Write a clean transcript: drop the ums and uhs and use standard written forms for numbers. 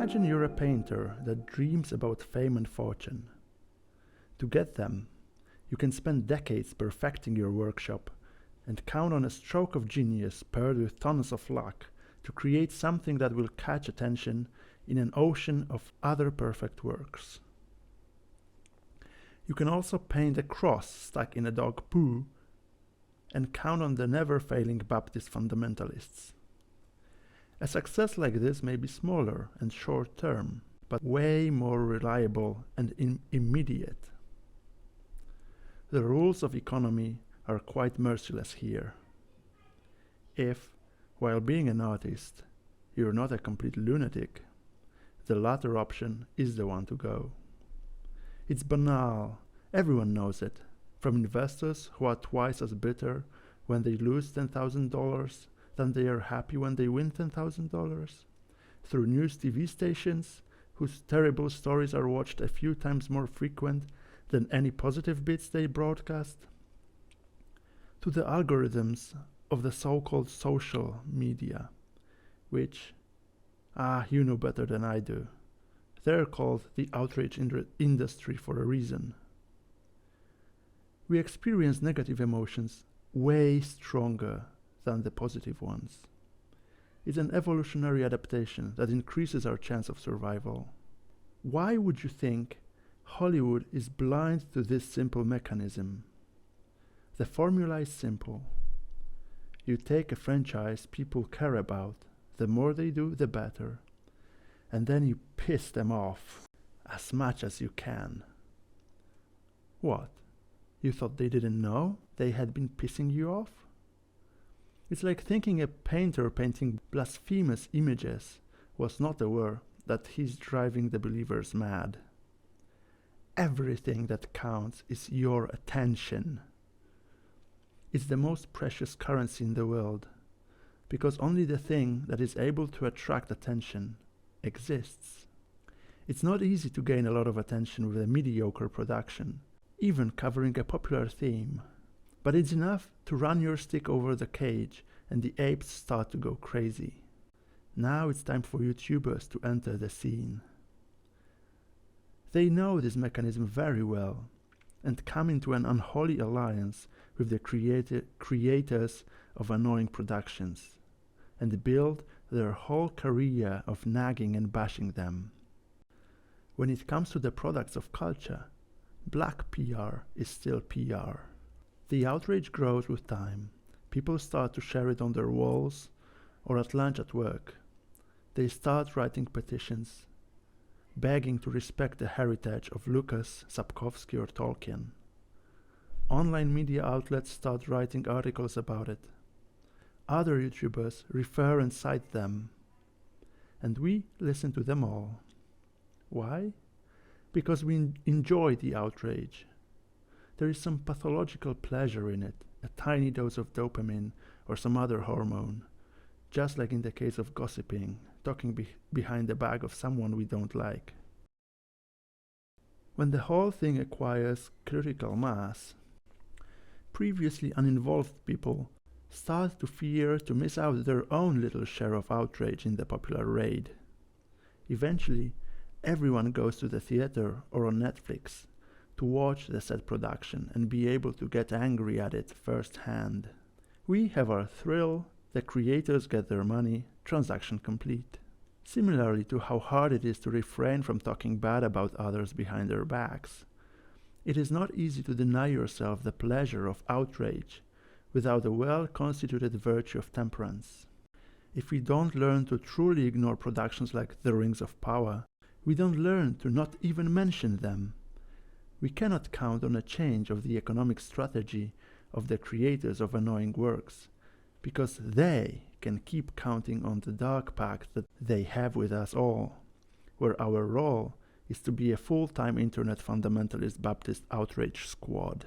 Imagine you're a painter that dreams about fame and fortune. To get them, you can spend decades perfecting your workshop and count on a stroke of genius paired with tons of luck to create something that will catch attention in an ocean of other perfect works. You can also paint a cross stuck in a dog poo and count on the never-failing Baptist fundamentalists. A success like this may be smaller and short-term, but way more reliable and immediate. The rules of economy are quite merciless here. If, while being an artist, you're not a complete lunatic, the latter option is the one to go. It's banal, everyone knows it, from investors who are twice as bitter when they lose $10,000 than they are happy when they win $10,000, through news TV stations whose terrible stories are watched a few times more frequent than any positive bits they broadcast, to the algorithms of the so-called social media, which, you know better than I do, they're called the outrage industry for a reason. We experience negative emotions way stronger than the positive ones. It's an evolutionary adaptation that increases our chance of survival. Why would you think Hollywood is blind to this simple mechanism? The formula is simple. You take a franchise people care about, the more they do, the better, and then you piss them off as much as you can. What? You thought they didn't know they had been pissing you off? It's like thinking a painter painting blasphemous images was not aware that he's driving the believers mad. Everything that counts is your attention. It's the most precious currency in the world, because only the thing that is able to attract attention exists. It's not easy to gain a lot of attention with a mediocre production, even covering a popular theme, but it's enough to run your stick over the cage and the apes start to go crazy. Now it's time for YouTubers to enter the scene. They know this mechanism very well and come into an unholy alliance with the creators of annoying productions and build their whole career of nagging and bashing them. When it comes to the products of culture, black PR is still PR. The outrage grows with time. People start to share it on their walls or at lunch at work. They start writing petitions, begging to respect the heritage of Lucas, Sapkowski or Tolkien. Online media outlets start writing articles about it. Other YouTubers refer and cite them. And we listen to them all. Why? Because we enjoy the outrage. There is some pathological pleasure in it, a tiny dose of dopamine or some other hormone, just like in the case of gossiping, talking behind the back of someone we don't like. When the whole thing acquires critical mass, previously uninvolved people start to fear to miss out their own little share of outrage in the popular raid. Eventually, everyone goes to the theater or on Netflix to watch the said production and be able to get angry at it firsthand. We have our thrill, the creators get their money, transaction complete. Similarly to how hard it is to refrain from talking bad about others behind their backs, it is not easy to deny yourself the pleasure of outrage without a well-constituted virtue of temperance. If we don't learn to truly ignore productions like The Rings of Power, we don't learn to not even mention them. We cannot count on a change of the economic strategy of the creators of annoying works, because they can keep counting on the dark pact that they have with us all, where our role is to be a full-time internet fundamentalist Baptist outrage squad.